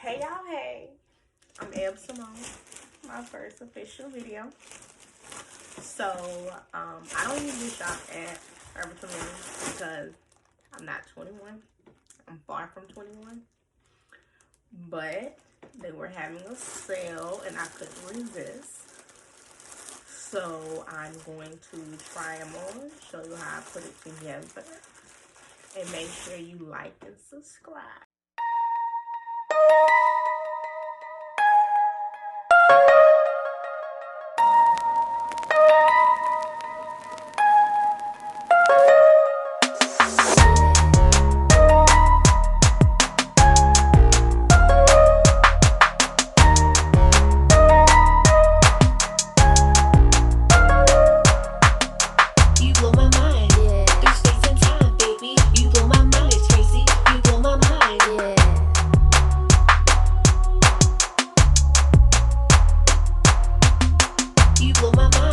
Hey y'all, hey. I'm Eb Simone, my first official video. So, I don't usually shop at Urban Community because I'm not 21. I'm far from 21. But they were having a sale and I couldn't resist. So, I'm going to try them on, show you how I put it together. And make sure you like and subscribe. You blow my mind.